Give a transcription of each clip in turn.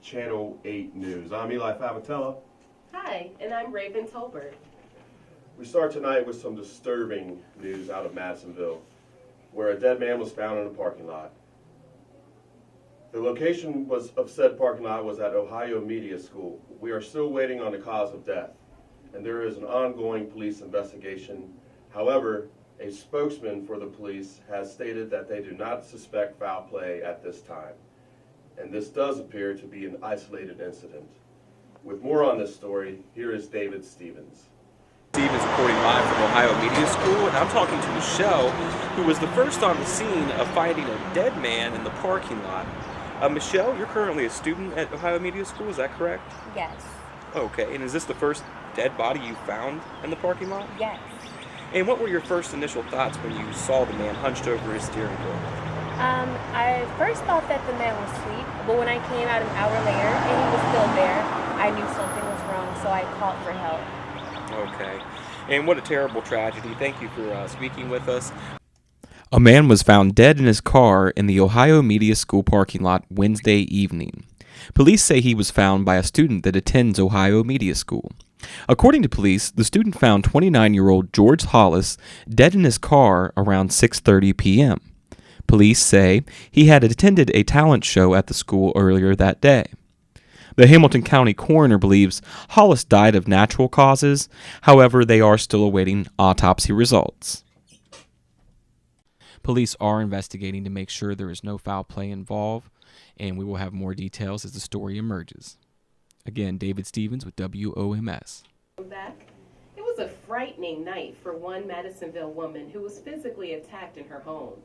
Channel 8 News. I'm Eli Favatella. Hi, and I'm Raven Tolbert. We start tonight with some disturbing news out of Madisonville, where a dead man was found in a parking lot. The location of said parking lot was at Ohio Media School. We are still waiting on the cause of death, and there is an ongoing police investigation. However, a spokesman for the police has stated that they do not suspect foul play at this time, and this does appear to be an isolated incident. With more on this story, here is David Stevens. Stevens reporting live from Ohio Media School, and I'm talking to Michelle, who was the first on the scene of finding a dead man in the parking lot. Michelle, you're currently a student at Ohio Media School, is that correct? Yes. Okay, and is this the first dead body you found in the parking lot? Yes. And what were your first initial thoughts when you saw the man hunched over his steering wheel? I first thought that the man was asleep, but when I came out an hour later and he was still there, I knew something was wrong, so I called for help. Okay, and what a terrible tragedy. Thank you for speaking with us. A man was found dead in his car in the Ohio Media School parking lot Wednesday evening. Police say he was found by a student that attends Ohio Media School. According to police, the student found 29-year-old George Hollis dead in his car around 6:30 p.m. Police say he had attended a talent show at the school earlier that day. The Hamilton County coroner believes Hollis died of natural causes. However, they are still awaiting autopsy results. Police are investigating to make sure there is no foul play involved, and we will have more details as the story emerges. Again, David Stevens with WOMS. Back. It was a frightening night for one Madisonville woman who was physically attacked in her home.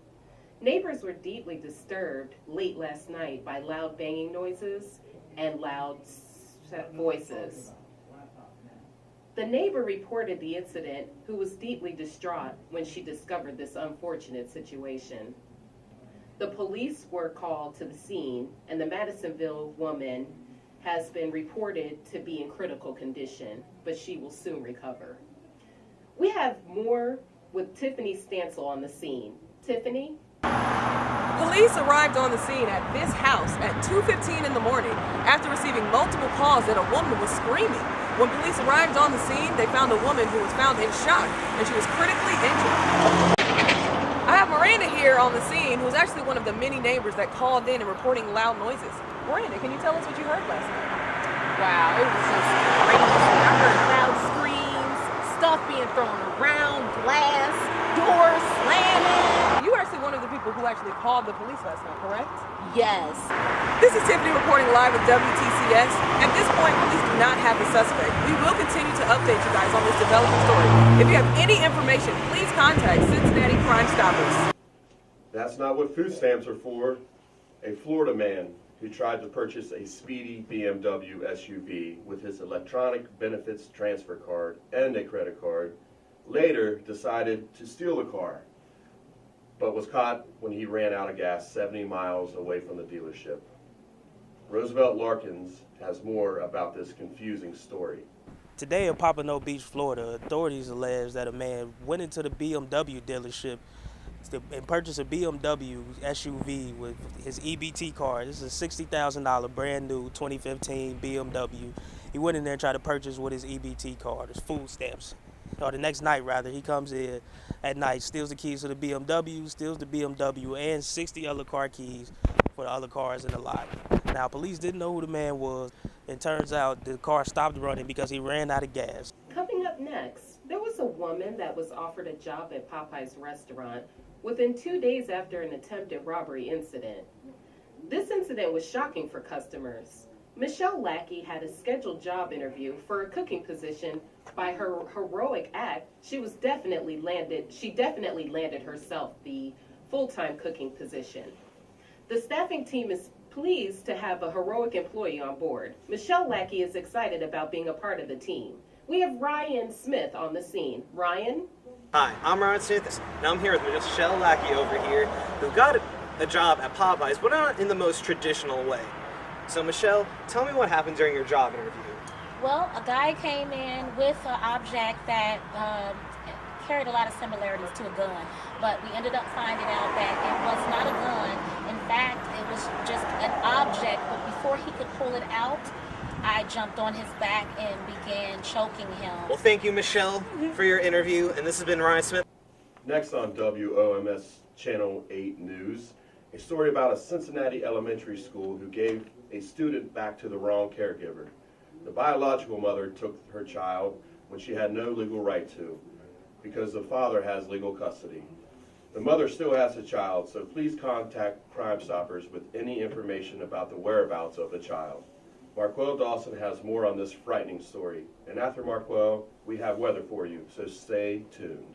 Neighbors were deeply disturbed late last night by loud banging noises and loud voices. The neighbor reported the incident, who was deeply distraught when she discovered this unfortunate situation. The police were called to the scene, and the Madisonville woman has been reported to be in critical condition, but she will soon recover. We have more with Tiffany Stansel on the scene. Tiffany? Police arrived on the scene at this house at 2:15 in the morning after receiving multiple calls that a woman was screaming. When police arrived on the scene, they found a woman who was found in shock, and she was critically injured. I have Miranda here on the scene, who's actually one of the many neighbors that called in and reporting loud noises. Miranda, can you tell us what you heard last night? Wow, it was just crazy. I heard loud screams, stuff being thrown around, glass, doors slamming. You were actually one of the people who actually called the police last night, correct? Yes. This is Tiffany reporting live with WTCS. At this point, police do not have the suspect. We will continue to update you guys on this developing story. If you have any information, please contact Cincinnati Crime Stoppers. That's not what food stamps are for. A Florida man who tried to purchase a speedy BMW SUV with his electronic benefits transfer card and a credit card later decided to steal the car, but was caught when he ran out of gas 70 miles away from the dealership. Roosevelt Larkins has more about this confusing story. Today in Pompano Beach, Florida, authorities allege that a man went into the BMW dealership and purchased a BMW SUV with his EBT card. This is a $60,000 brand new 2015 BMW. He went in there and tried to purchase with his EBT card, his food stamps. Or the next night, rather, he comes in at night, steals the keys to the BMW, steals the BMW and 60 other car keys for the other cars in the lot. Now, police didn't know who the man was, and turns out the car stopped running because he ran out of gas. Coming up next, there was a woman that was offered a job at Popeye's restaurant within 2 days after an attempted robbery incident. This incident was shocking for customers. Michelle Lackey had a scheduled job interview for a cooking position. By her heroic act, she definitely landed herself the full-time cooking position. The staffing team is pleased to have a heroic employee on board. Michelle Lackey is excited about being a part of the team. We have Ryan Smith on the scene. Ryan? Hi, I'm Ryan Smith, and I'm here with Michelle Lackey over here, who got a job at Popeye's, but not in the most traditional way. So Michelle, tell me what happened during your job interview. Well, a guy came in with an object that carried a lot of similarities to a gun, but we ended up finding out that it was not a gun. In fact, it was just an object, but before he could pull it out, I jumped on his back and began choking him. Well, thank you, Michelle, for your interview, and this has been Ryan Smith. Next on WOMS Channel 8 News, a story about a Cincinnati elementary school who gave a student back to the wrong caregiver. The biological mother took her child when she had no legal right to, because the father has legal custody. The mother still has the child, so please contact Crime Stoppers with any information about the whereabouts of the child. Marquel Dawson has more on this frightening story. And after Marquel, we have weather for you, so stay tuned.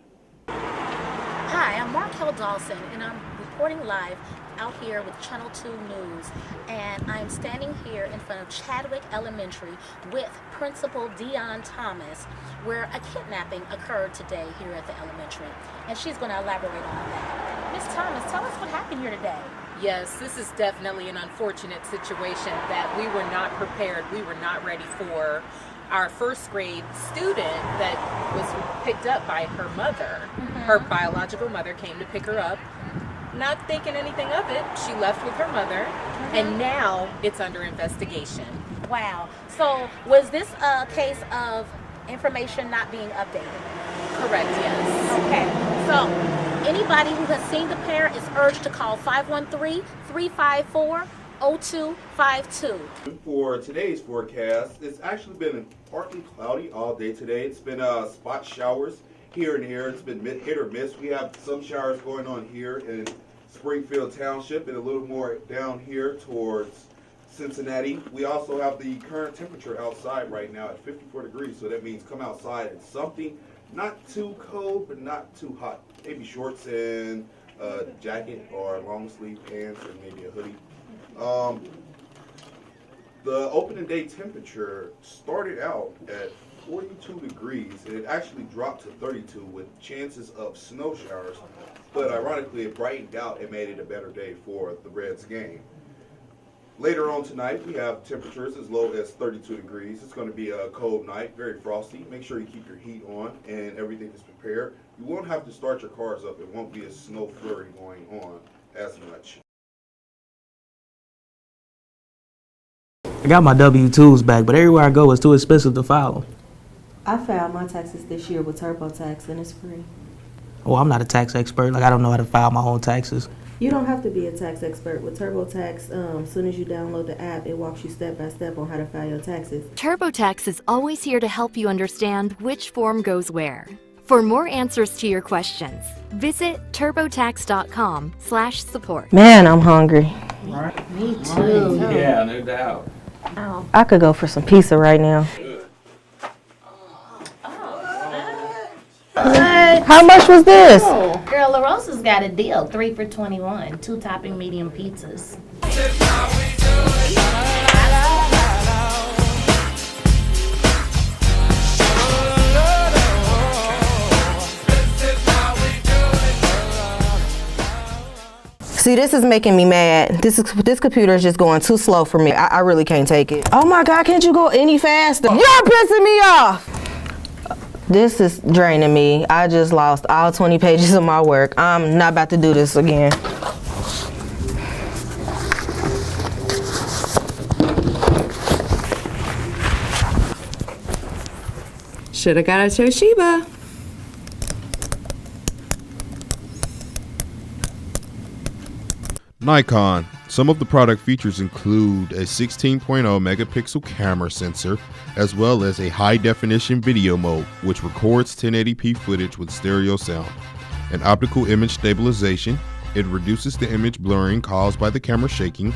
Hi, I'm Marquel Dawson, and I'm reporting live out here with Channel 2 News. And I'm standing here in front of Chadwick Elementary with Principal Dion Thomas, where a kidnapping occurred today here at the elementary. And she's going to elaborate on that. Miss Thomas, tell us what happened here today. Yes, this is definitely an unfortunate situation that we were not prepared. We were not ready for. Our first grade student that was picked up by her mother. Her biological mother came to pick her up. Not thinking anything of it, she left with her mother, and now it's under investigation. Wow. So was this a case of information not being updated? Correct, yes. Okay. So anybody who has seen the parent is urged to call 513-354-0252. For today's forecast, it's actually been partly cloudy all day today. It's been spot showers here and here. It's been hit or miss. We have some showers going on here in Springfield Township and a little more down here towards Cincinnati. We also have the current temperature outside right now at 54 degrees, so that means come outside in something not too cold but not too hot. Maybe shorts and a jacket or long sleeve pants or maybe a hoodie. The opening day temperature started out at 42 degrees and it actually dropped to 32 with chances of snow showers, but ironically it brightened out and made it a better day for the Reds game. Later on tonight, we have temperatures as low as 32 degrees. It's going to be a cold night, very frosty. Make sure you keep your heat on and everything is prepared. You won't have to start your cars up. It won't be a snow flurry going on as much. I got my W-2s back, but everywhere I go, it's too expensive to file. I filed my taxes this year with TurboTax, and it's free. Well, I'm not a tax expert. Like, I don't know how to file my own taxes. You don't have to be a tax expert. With TurboTax, as soon as you download the app, it walks you step by step on how to file your taxes. TurboTax is always here to help you understand which form goes where. For more answers to your questions, visit turbotax.com/support. Man, I'm hungry. Me too. Yeah, no doubt. Oh. I could go for some pizza right now. How much was this? Oh, girl, La Rosa's got a deal. 3 for $21. 2 topping medium pizzas. See, this is making me mad. This computer is just going too slow for me. I really can't take it. Oh my God, can't you go any faster? You're pissing me off. This is draining me. I just lost all 20 pages of my work. I'm not about to do this again. Shoulda got a Toshiba. Nikon. Some of the product features include a 16.0 megapixel camera sensor, as well as a high-definition video mode, which records 1080p footage with stereo sound, an optical image stabilization, it reduces the image blurring caused by the camera shaking,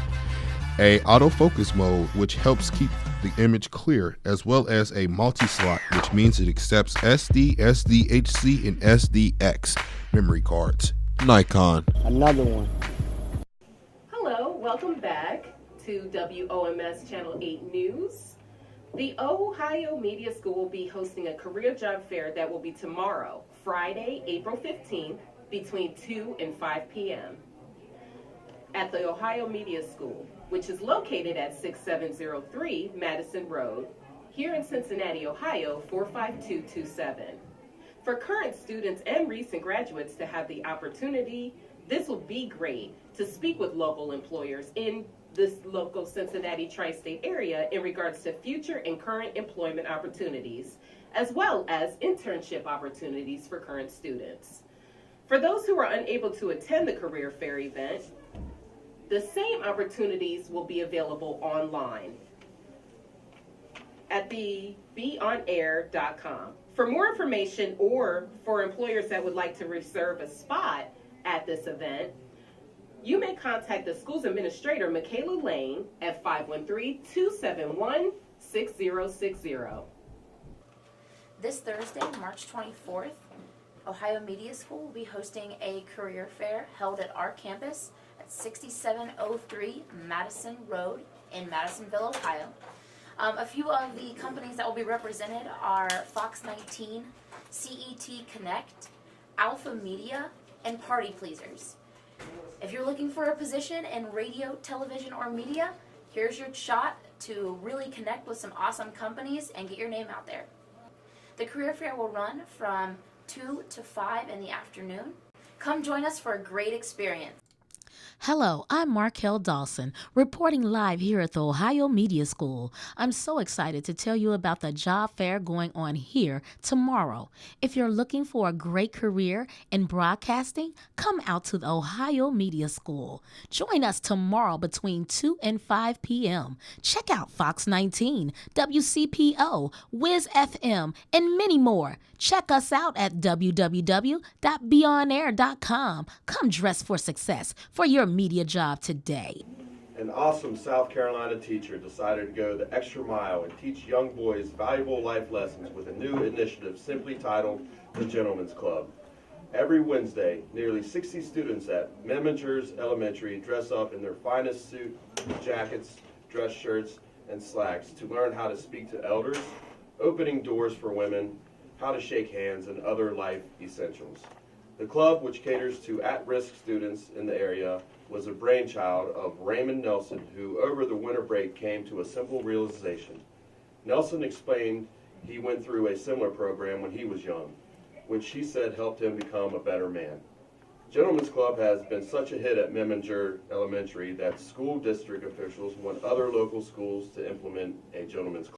a autofocus mode, which helps keep the image clear, as well as a multi-slot, which means it accepts SD, SDHC, and SDX memory cards. Nikon. Another one. Hello, welcome back to WOMS Channel 8 News. The Ohio Media School will be hosting a career job fair that will be tomorrow, Friday, April 15th, between 2 and 5 p.m. at the Ohio Media School, which is located at 6703 Madison Road, here in Cincinnati, Ohio, 45227. For current students and recent graduates to have the opportunity, this will be great to speak with local employers in this local Cincinnati tri-state area in regards to future and current employment opportunities, as well as internship opportunities for current students. For those who are unable to attend the career fair event, the same opportunities will be available online at the beonair.com. For more information or for employers that would like to reserve a spot at this event, you may contact the school's administrator, Michaela Lane, at 513-271-6060. This Thursday, March 24th, Ohio Media School will be hosting a career fair held at our campus at 6703 Madison Road in Madisonville, Ohio. A few of the companies that will be represented are Fox 19, CET Connect, Alpha Media, and Party Pleasers. If you're looking for a position in radio, television, or media, here's your shot to really connect with some awesome companies and get your name out there. The career fair will run from 2 to 5 in the afternoon. Come join us for a great experience. Hello, I'm Markel Dawson, reporting live here at the Ohio Media School. I'm so excited to tell you about the job fair going on here tomorrow. If you're looking for a great career in broadcasting, come out to the Ohio Media School. Join us tomorrow between 2 and 5 p.m. Check out Fox 19, WCPO, Wiz FM, and many more. Check us out at www.beonair.com. Come dress for success for your media job today. An awesome South Carolina teacher decided to go the extra mile and teach young boys valuable life lessons with a new initiative simply titled The Gentleman's Club. Every Wednesday, nearly 60 students at Memingers Elementary dress up in their finest suit jackets, dress shirts, and slacks to learn how to speak to elders, opening doors for women, how to shake hands, and other life essentials. The club, which caters to at-risk students in the area, was a brainchild of Raymond Nelson, who over the winter break came to a simple realization. Nelson explained he went through a similar program when he was young, which he said helped him become a better man. Gentlemen's Club has been such a hit at Memingers Elementary that school district officials want other local schools to implement a Gentlemen's Club.